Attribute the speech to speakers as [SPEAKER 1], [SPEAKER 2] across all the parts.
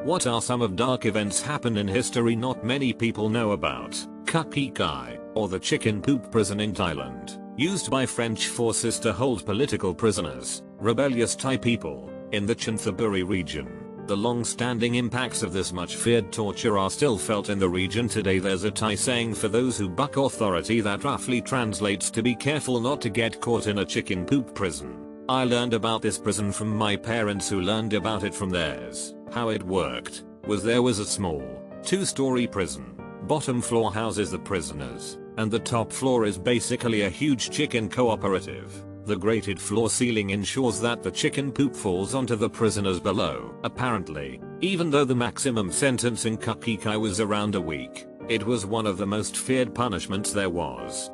[SPEAKER 1] What are some of dark events happened in history not many people know about? Kukikai, or the chicken poop prison in Thailand, used by French forces to hold political prisoners, rebellious Thai people, in the Chanthaburi region. The long-standing impacts of this much-feared torture are still felt in the region today. There's a Thai saying for those who buck authority that roughly translates to be careful not to get caught in a chicken poop prison. I learned about this prison from my parents who learned about it from theirs. How it worked was there was a small, 2-story prison. Bottom floor houses the prisoners, and the top floor is basically a huge chicken cooperative. The grated floor ceiling ensures that the chicken poop falls onto the prisoners below. Apparently, even though the maximum sentence in Kukikai was around a week, it was one of the most feared punishments there was.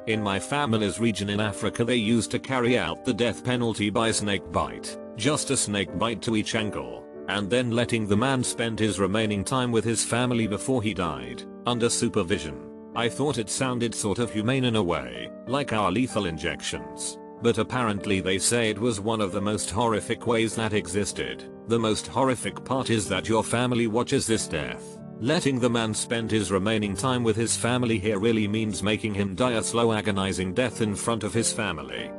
[SPEAKER 1] In my family's region in Africa, they used to carry out the death penalty by snake bite, just a snake bite to each ankle, and then letting the man spend his remaining time with his family before he died, under supervision. I thought it sounded sort of humane in a way, like our lethal injections, but apparently they say it was one of the most horrific ways that existed. The most horrific part is that your family watches this death. Letting the man spend his remaining time with his family here really means making him die a slow agonizing death in front of his family.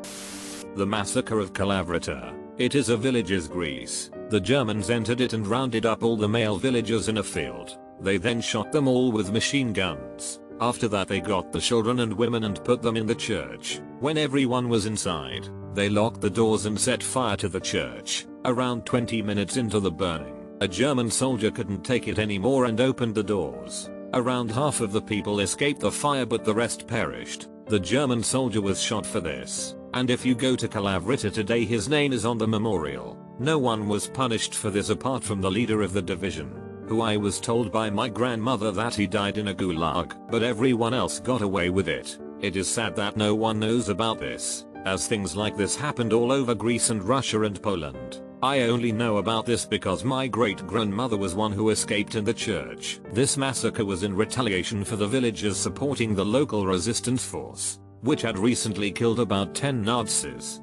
[SPEAKER 1] The Massacre of Kalavrita. It is a village in Greece. The Germans entered it and rounded up all the male villagers in a field. They then shot them all with machine guns. After that they got the children and women and put them in the church. When everyone was inside, they locked the doors and set fire to the church. Around 20 minutes into the burning, a German soldier couldn't take it anymore and opened the doors. Around half of the people escaped the fire but the rest perished. The German soldier was shot for this, and if you go to Kalavrita today his name is on the memorial. No one was punished for this apart from the leader of the division, who I was told by my grandmother that he died in a gulag, but everyone else got away with it. It is sad that no one knows about this, as things like this happened all over Greece and Russia and Poland. I only know about this because my great-grandmother was one who escaped in the church. This massacre was in retaliation for the villagers supporting the local resistance force, which had recently killed about 10 Nazis.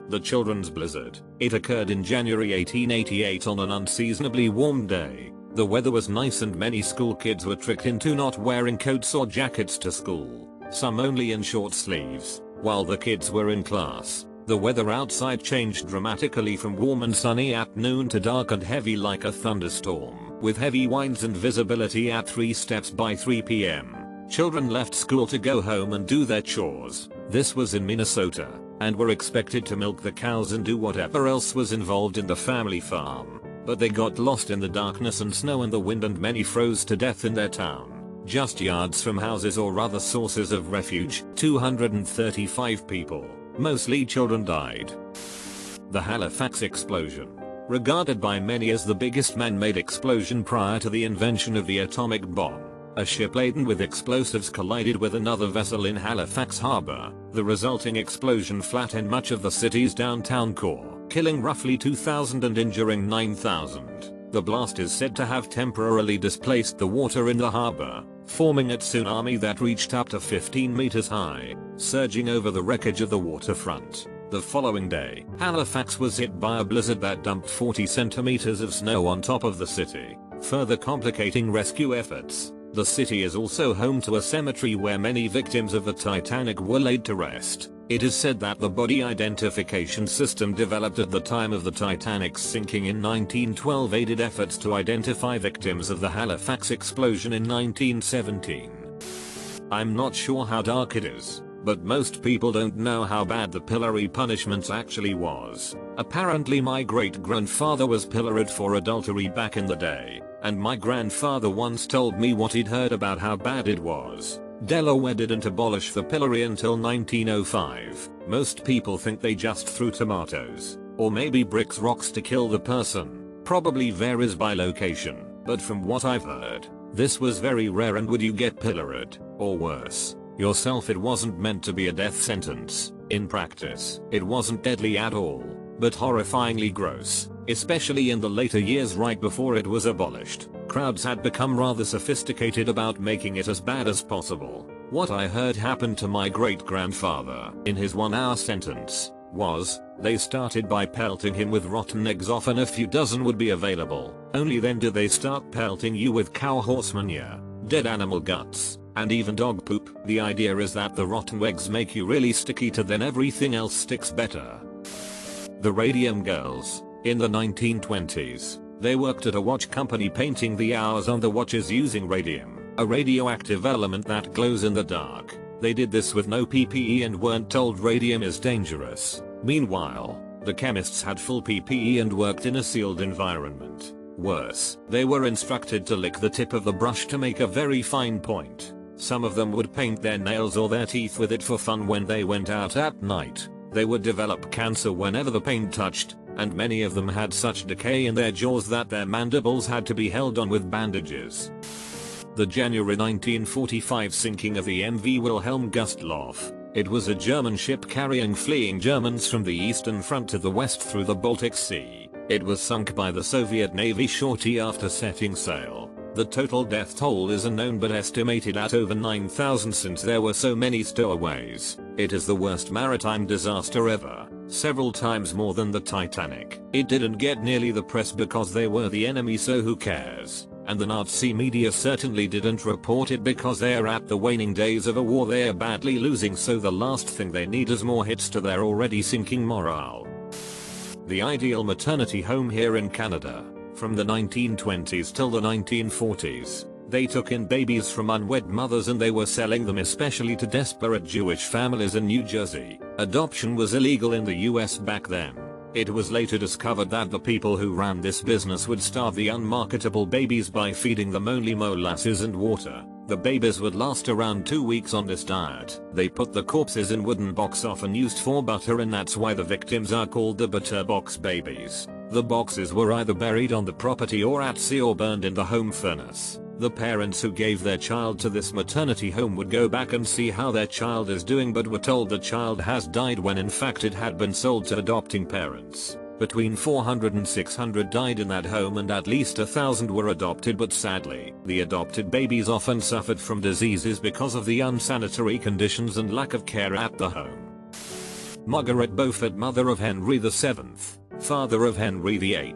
[SPEAKER 1] The Children's Blizzard. It occurred in January 1888 on an unseasonably warm day. The weather was nice and many school kids were tricked into not wearing coats or jackets to school, some only in short sleeves. While the kids were in class, the weather outside changed dramatically from warm and sunny at noon to dark and heavy like a thunderstorm, with heavy winds and visibility at 3 steps by 3 p.m. Children left school to go home and do their chores. This was in Minnesota, and were expected to milk the cows and do whatever else was involved in the family farm. But they got lost in the darkness and snow and the wind and many froze to death in their town, just yards from houses or other sources of refuge. 235 people, mostly children, died. The Halifax Explosion. Regarded by many as the biggest man-made explosion prior to the invention of the atomic bomb, a ship laden with explosives collided with another vessel in Halifax Harbor. The resulting explosion flattened much of the city's downtown core, killing roughly 2,000 and injuring 9,000. The blast is said to have temporarily displaced the water in the harbor, forming a tsunami that reached up to 15 meters high, surging over the wreckage of the waterfront. The following day, Halifax was hit by a blizzard that dumped 40 centimeters of snow on top of the city, further complicating rescue efforts. The city is also home to a cemetery where many victims of the Titanic were laid to rest. It is said that the body identification system developed at the time of the Titanic's sinking in 1912 aided efforts to identify victims of the Halifax explosion in 1917. I'm not sure how dark it is, but most people don't know how bad the pillory punishment actually was. Apparently my great-grandfather was pilloried for adultery back in the day, and my grandfather once told me what he'd heard about how bad it was. Delaware didn't abolish the pillory until 1905. Most people think they just threw tomatoes, or maybe bricks, rocks to kill the person. Probably varies by location, but from what I've heard, this was very rare. And would you get pilloried, or worse, yourself? It wasn't meant to be a death sentence. In practice, it wasn't deadly at all, but horrifyingly gross, especially in the later years right before it was abolished. Crowds had become rather sophisticated about making it as bad as possible. What I heard happened to my great-grandfather in his 1-hour sentence was, they started by pelting him with rotten eggs. Often a few dozen would be available. Only then do they start pelting you with cow horse manure, dead animal guts, and even dog poop. The idea is that the rotten eggs make you really sticky to then everything else sticks better. The Radium Girls. In the 1920s, they worked at a watch company painting the hours on the watches using radium, a radioactive element that glows in the dark. They did this with no PPE and weren't told radium is dangerous. Meanwhile, the chemists had full PPE and worked in a sealed environment. Worse, they were instructed to lick the tip of the brush to make a very fine point. Some of them would paint their nails or their teeth with it for fun when they went out at night. They would develop cancer whenever the paint touched, and many of them had such decay in their jaws that their mandibles had to be held on with bandages. The January 1945 sinking of the MV Wilhelm Gustloff. It was a German ship carrying fleeing Germans from the Eastern Front to the west through the Baltic Sea. It was sunk by the Soviet Navy shortly after setting sail. The total death toll is unknown but estimated at over 9,000 since there were so many stowaways. It is the worst maritime disaster ever, several times more than the Titanic. It didn't get nearly the press because they were the enemy, so who cares? And the Nazi media certainly didn't report it because they're at the waning days of a war they're badly losing, so the last thing they need is more hits to their already sinking morale. The ideal maternity home here in Canada. From the 1920s till the 1940s, they took in babies from unwed mothers and they were selling them especially to desperate Jewish families in New Jersey. Adoption was illegal in the US back then. It was later discovered that the people who ran this business would starve the unmarketable babies by feeding them only molasses and water. The babies would last around 2 weeks on this diet. They put the corpses in wooden boxes often used for butter, and that's why the victims are called the butter box babies. The boxes were either buried on the property or at sea or burned in the home furnace. The parents who gave their child to this maternity home would go back and see how their child is doing, but were told the child has died when in fact it had been sold to adopting parents. Between 400 and 600 died in that home and at least 1,000 were adopted, but sadly, the adopted babies often suffered from diseases because of the unsanitary conditions and lack of care at the home. Margaret Beaufort, mother of Henry VII, father of Henry VIII.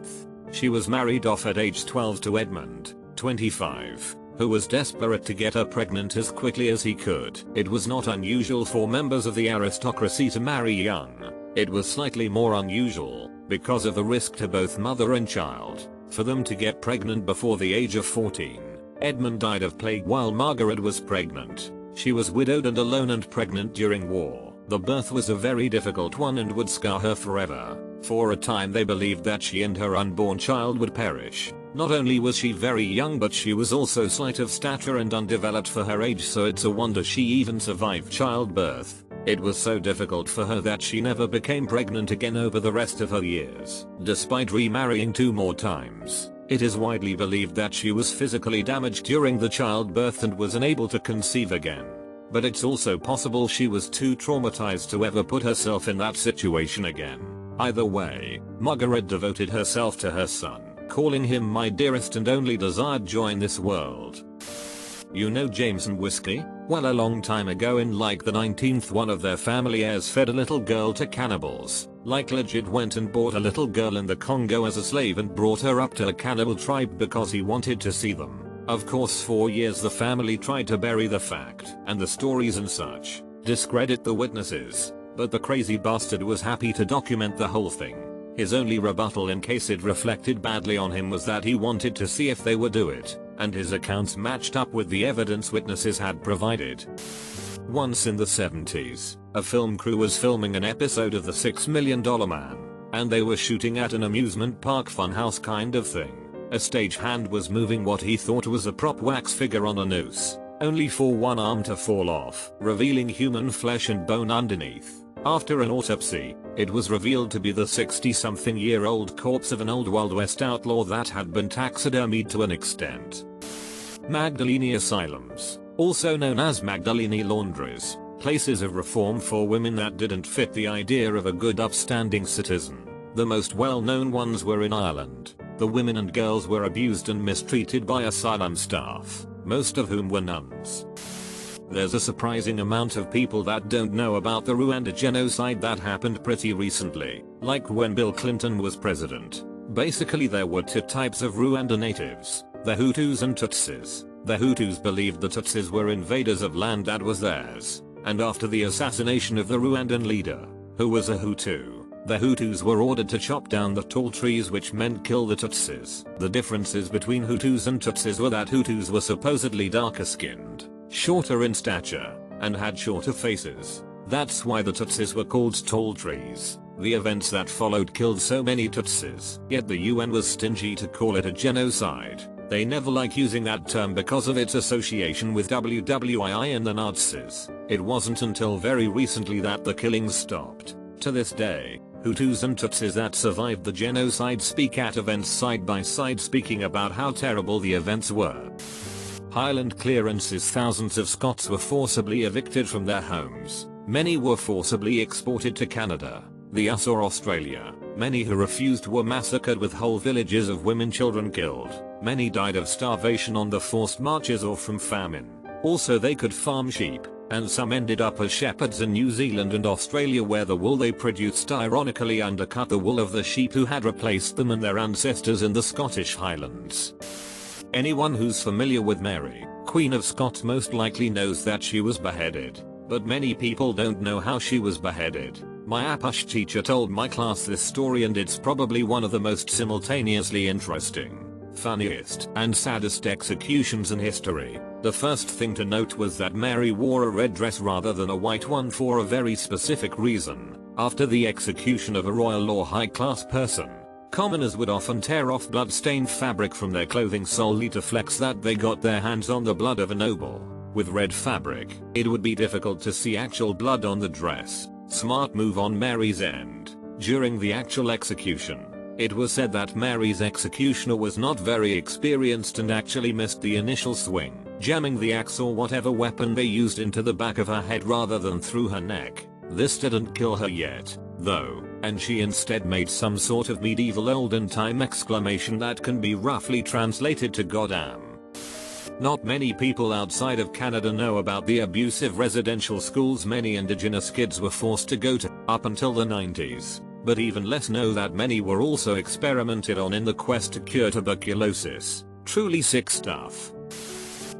[SPEAKER 1] She was married off at age 12 to Edmund, 25, who was desperate to get her pregnant as quickly as he could. It was not unusual for members of the aristocracy to marry young. It was slightly more unusual, because of the risk to both mother and child, for them to get pregnant before the age of 14. Edmund died of plague while Margaret was pregnant. She was widowed and alone and pregnant during war. The birth was a very difficult one and would scar her forever. For a time they believed that she and her unborn child would perish. Not only was she very young, but she was also slight of stature and undeveloped for her age, so it's a wonder she even survived childbirth. It was so difficult for her that she never became pregnant again over the rest of her years, despite remarrying 2 more times. It is widely believed that she was physically damaged during the childbirth and was unable to conceive again. But it's also possible she was too traumatized to ever put herself in that situation again. Either way, Margaret devoted herself to her son, calling him my dearest and only desired joy in this world. You know Jameson whiskey? Well, a long time ago in like the 19th, one of their family heirs fed a little girl to cannibals. Like legit went and bought a little girl in the Congo as a slave and brought her up to a cannibal tribe because he wanted to see them. Of course, for years the family tried to bury the fact and the stories and such, discredit the witnesses, but the crazy bastard was happy to document the whole thing. His only rebuttal in case it reflected badly on him was that he wanted to see if they would do it, and his accounts matched up with the evidence witnesses had provided. Once in the 70s, a film crew was filming an episode of The $6 Million Man, and they were shooting at an amusement park funhouse kind of thing. A stagehand was moving what he thought was a prop wax figure on a noose, only for one arm to fall off, revealing human flesh and bone underneath. After an autopsy, it was revealed to be the 60-something-year-old corpse of an old Wild West outlaw that had been taxidermied to an extent. Magdalene Asylums, also known as Magdalene laundries, places of reform for women that didn't fit the idea of a good upstanding citizen. The most well-known ones were in Ireland. The women and girls were abused and mistreated by asylum staff, most of whom were nuns. There's a surprising amount of people that don't know about the Rwanda Genocide that happened pretty recently, like when Bill Clinton was president. Basically there were two types of Rwanda natives, the Hutus and Tutsis. The Hutus believed the Tutsis were invaders of land that was theirs, and after the assassination of the Rwandan leader, who was a Hutu, the Hutus were ordered to chop down the tall trees, which meant kill the Tutsis. The differences between Hutus and Tutsis were that Hutus were supposedly darker skinned, shorter in stature, and had shorter faces. That's why the Tutsis were called tall trees. The events that followed killed so many Tutsis, yet the UN was stingy to call it a genocide. They never like using that term because of its association with WWII and the Nazis. It wasn't until very recently that the killings stopped. To this day, Hutus and Tutsis that survived the genocide speak at events side by side, speaking about how terrible the events were. Highland clearances. Thousands of Scots were forcibly evicted from their homes. Many were forcibly exported to Canada, the US or Australia. Many who refused were massacred, with whole villages of women, children killed. Many died of starvation on the forced marches or from famine. Also they could farm sheep, and some ended up as shepherds in New Zealand and Australia, where the wool they produced ironically undercut the wool of the sheep who had replaced them and their ancestors in the Scottish Highlands. Anyone who's familiar with Mary, Queen of Scots, most likely knows that she was beheaded, but many people don't know how she was beheaded. My APUSH teacher told my class this story, and it's probably one of the most simultaneously interesting, funniest, and saddest executions in history. The first thing to note was that Mary wore a red dress rather than a white one for a very specific reason. After the execution of a royal or high-class person, commoners would often tear off blood-stained fabric from their clothing solely to flex that they got their hands on the blood of a noble. With red fabric, it would be difficult to see actual blood on the dress. Smart move on Mary's end. During the actual execution, it was said that Mary's executioner was not very experienced and actually missed the initial swing, jamming the axe or whatever weapon they used into the back of her head rather than through her neck. This didn't kill her yet, though, and she instead made some sort of medieval olden time exclamation that can be roughly translated to "goddamn." Not many people outside of Canada know about the abusive residential schools many indigenous kids were forced to go to, up until the 90s. But even less know that many were also experimented on in the quest to cure tuberculosis. Truly sick stuff.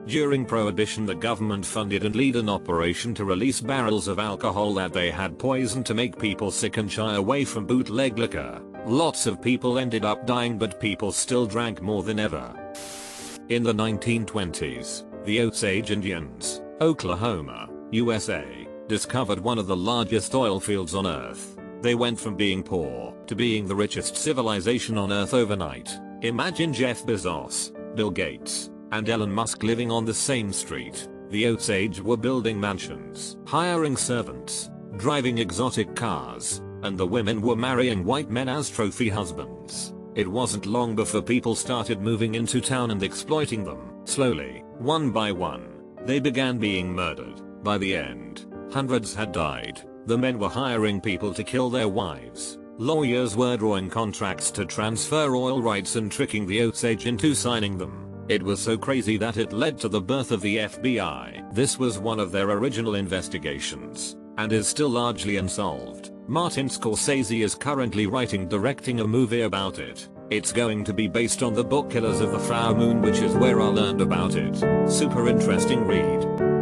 [SPEAKER 1] During Prohibition, the government funded and led an operation to release barrels of alcohol that they had poisoned to make people sick and shy away from bootleg liquor. Lots of people ended up dying, but people still drank more than ever. In the 1920s, the Osage Indians, Oklahoma, USA, discovered one of the largest oil fields on Earth. They went from being poor to being the richest civilization on Earth overnight. Imagine Jeff Bezos, Bill Gates, and Elon Musk living on the same street. The Osage were building mansions, hiring servants, driving exotic cars, and the women were marrying white men as trophy husbands. It wasn't long before people started moving into town and exploiting them. Slowly, one by one, they began being murdered. By the end, hundreds had died. The men were hiring people to kill their wives. Lawyers were drawing contracts to transfer oil rights and tricking the Osage into signing them. It was so crazy that it led to the birth of the FBI. This was one of their original investigations, and is still largely unsolved. Martin Scorsese is currently directing a movie about it. It's going to be based on the book Killers of the Flower Moon, which is where I learned about it. Super interesting read.